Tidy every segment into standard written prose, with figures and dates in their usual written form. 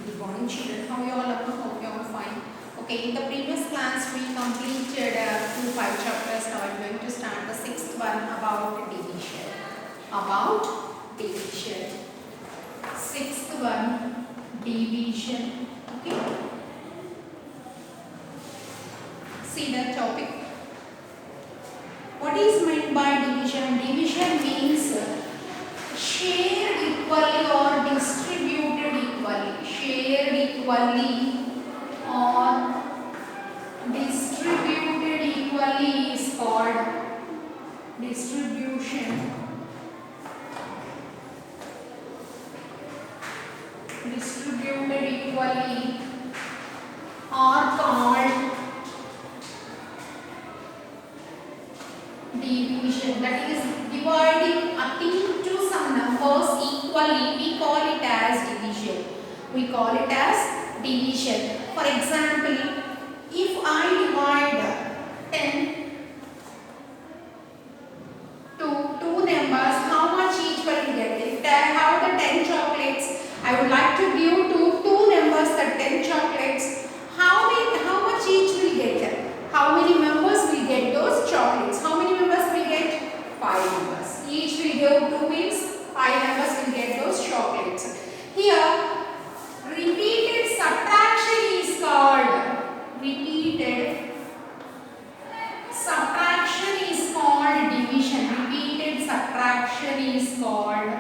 Good morning, children. How you all are? Hope you all fine. Okay, in the previous class we completed 5 chapters. Now I'm going to start the sixth one about division. About division. Sixth one, division. Okay. See the topic. What is meant by division? Division means shared equally or distributed equally. Shared equally or distributed equally is called distribution. Distributed equally are called division. That is dividing a thing to some numbers equally. We call it as division. We call it as division. For example, if I divide 10 to two numbers, how much each will get? If I have the 10 chocolates, I would like to give to two numbers the 10 chocolates. How much each will get? How many members will get those chocolates? How many members will get? 5 members. Each will give 2 means 5 members will get those chocolates. Here, repeated subtraction is called. Repeated subtraction is called division. Repeated subtraction is called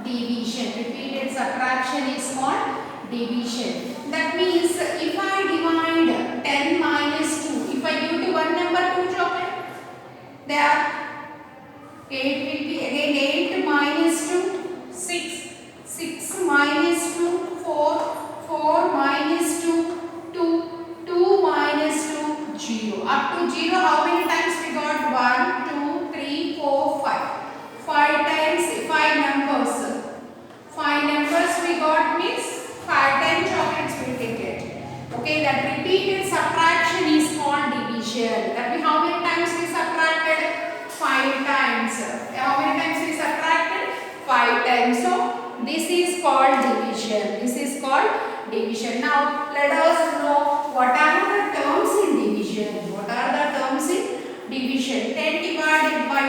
division. Repeated subtraction is called division. That means if I divide 10 minus 2, if I give to one number 2 chocolate, there 8 will be again 8 minus 2, 6. 6 minus 2, 4. 4 minus 2, 2. 2 minus 2, 0. Up to 0, how many times we got? 1, 2, 3, 4, 5. 5 times 5 numbers. 5 numbers we got means 5, 10 chocolates we can get. Okay, that repeated subtraction is called division. That means how many times we subtracted? 5 times. How many times we subtracted? 5 times. So, this is called division. This is called division. Now, let us know what are the terms in division. What are the terms in division? 10 divided by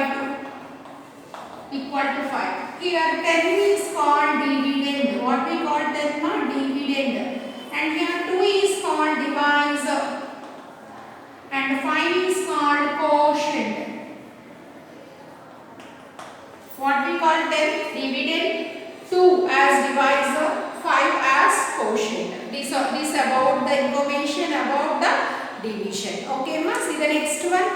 2 equal to 5. Here 10 is called dividend. What we call 10? Dividend. And here 2 is called divisor. And 5 is called quotient. What we call 10? Dividend. 2 as divisor. 5 as quotient. This about the information about the division. Okay, ma? See the next one.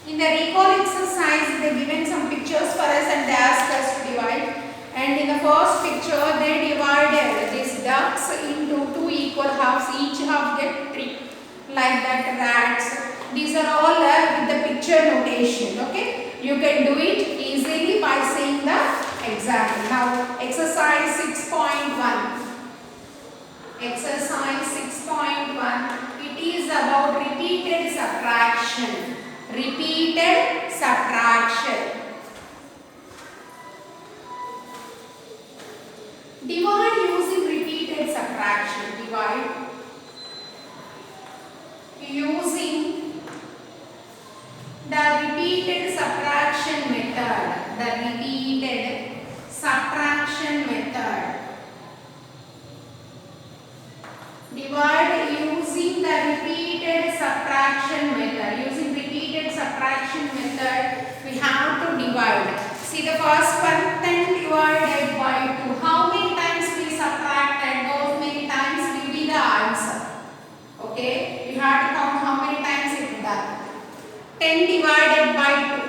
In the recall exercise, they given some pictures for us and they asked us to divide. And in the first picture, they divided these ducks into 2 equal halves. Each half get 3. Like that, rats. These are all with the picture notation. Okay, you can do it easily by saying the example. Now, exercise 6.1. Exercise 6.1. It is about repeated subtraction. Repeated subtraction. Divide using repeated subtraction. Divide using the repeated subtraction method. The repeated subtraction method. Divide using the repeated subtraction method. Using repeated subtraction method, we have to divide. See the first one, 10 divided by 2. How many times we subtracted? Those many times will be the answer. Okay, you have to count how many times it is done. 10 divided by 2.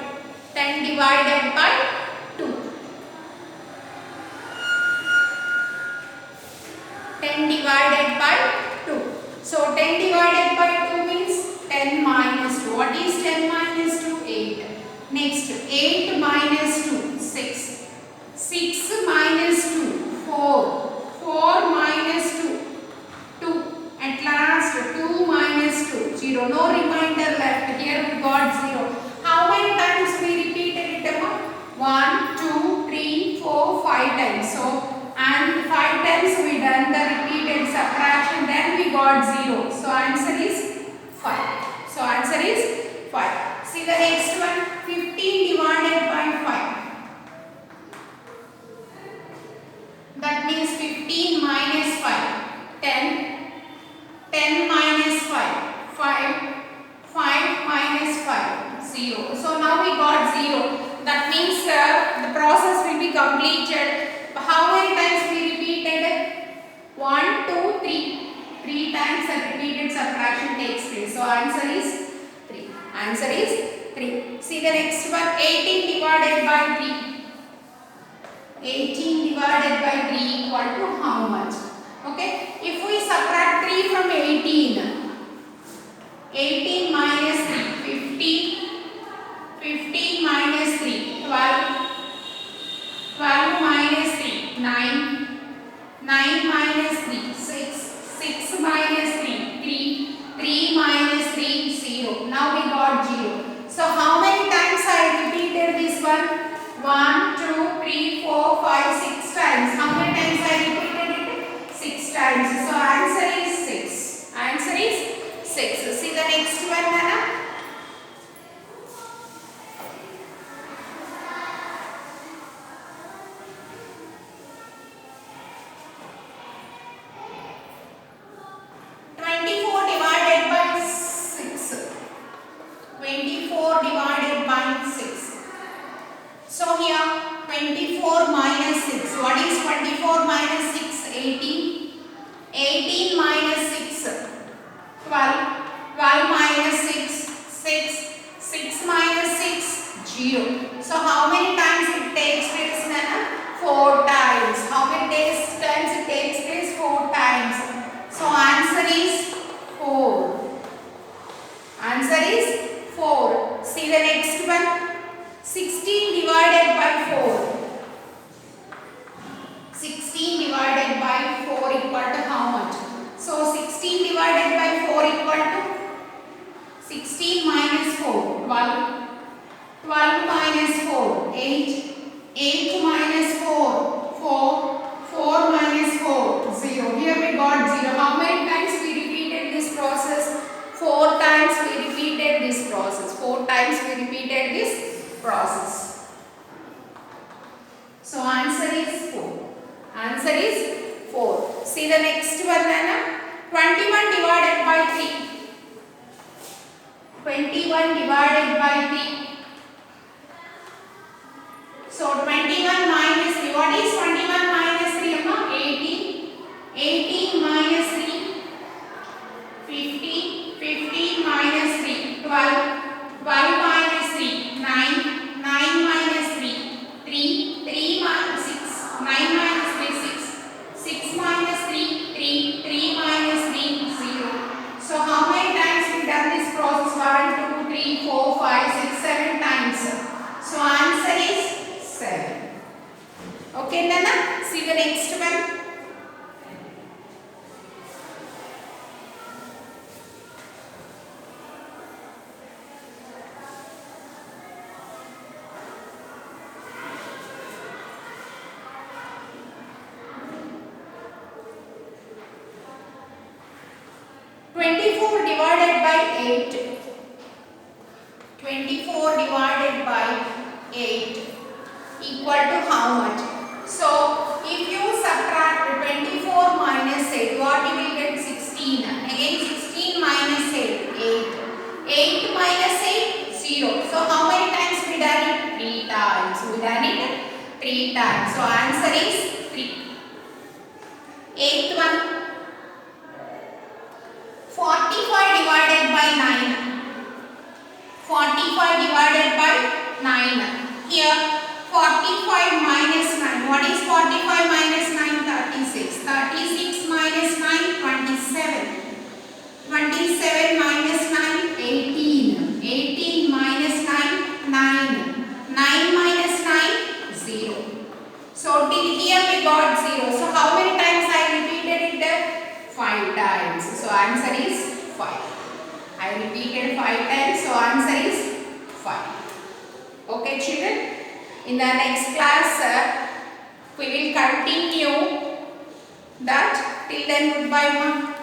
10 divided by 2. 10 divided by 2. So 10 divided by 2 means 10 minus 2. What is 10 minus 2? 8. Next, 8 minus 2, 6. 6 minus times we done the repeated subtraction, then we got 0. So answer is 5. So answer is 5. See the next one, 15 divided by 5. That means 15 minus 5, 10. 10 minus 5, 5. 5 minus 5, 0. So now we got 0. That means the process will be completed. How many times we repeated? 1, 2, 3. 3 times the repeated subtraction takes place. So answer is 3. Answer is 3. See the next one, 18 divided by 3. 18 divided by 3 equal to how much? Okay. If we subtract 3 from 18, 18 minus 3, 15. 15 minus 3, 12. 12 minus 3, 9. 9 minus 3, 6. 6 minus 3, 3. 3 minus 3, 0. Now we got 0. So how many times I repeated this one? 1, 2, 3, 4, 5, 6 times. How many times I repeated it? 6 times. So answer is 6. Answer is 6. See the next one, Nana. So here 24 minus 6. What is 24 minus 6? 18. 18 minus 6. 12. 12 minus 6. 6. 6 minus 6. 0. So how many times it takes place, Nana? 4 times. How many times it takes place? 4 times. So answer is 4. Answer is 4. See the next one. 16 divided by 4. 16 divided by 4 equal to how much? So 16 divided by 4 equal to 16 minus 4, 12. 12 minus 4, 8. 8 minus 4, 4. 4 minus 4, 0. Here we got 0. How many times we repeated this process? 4 times we repeated this process. 4 times we repeated this process. So answer is 4. Answer is 4. See the next one, Nana. 21 divided by 3. 21 divided by 3. So 21 minus 3. What is 21 minus 3, Amma? 18. 18 minus 3. 15. 15 minus 3. 12. 12 minus 3. 9. 9 minus 3, 3, 3 minus 6, 9 minus 3, 6, 6 minus 3, 3, 3 minus 3, 0. So how many times we done this process? 1, 2, 3, 4, 5, 6, 7 times. So answer is 7. Okay, Nana? See the next one. Divided by 8. 24 divided by 8 equal to how much? So, if you subtract 24 minus 8, what you will get? 16. Again 16 minus 8, 8. 8 minus 8, 0. So, how many times we done it? 3 times. We done it 3 times. So, answer is 3. 8th one. 45 divided by 9. 45 divided by 9. Here 45 minus 9. What is 45 minus 9? 36. 36 minus 9, 27. 27 minus 9, 18. 18 minus 9, 9. 9 minus 9, 0. So till here we got 0. So how many times I repeated it? 5 times. So answer is 5. I repeated 5 times. So answer is 5. Okay, children. In the next class, we will continue that till then goodbye, ma.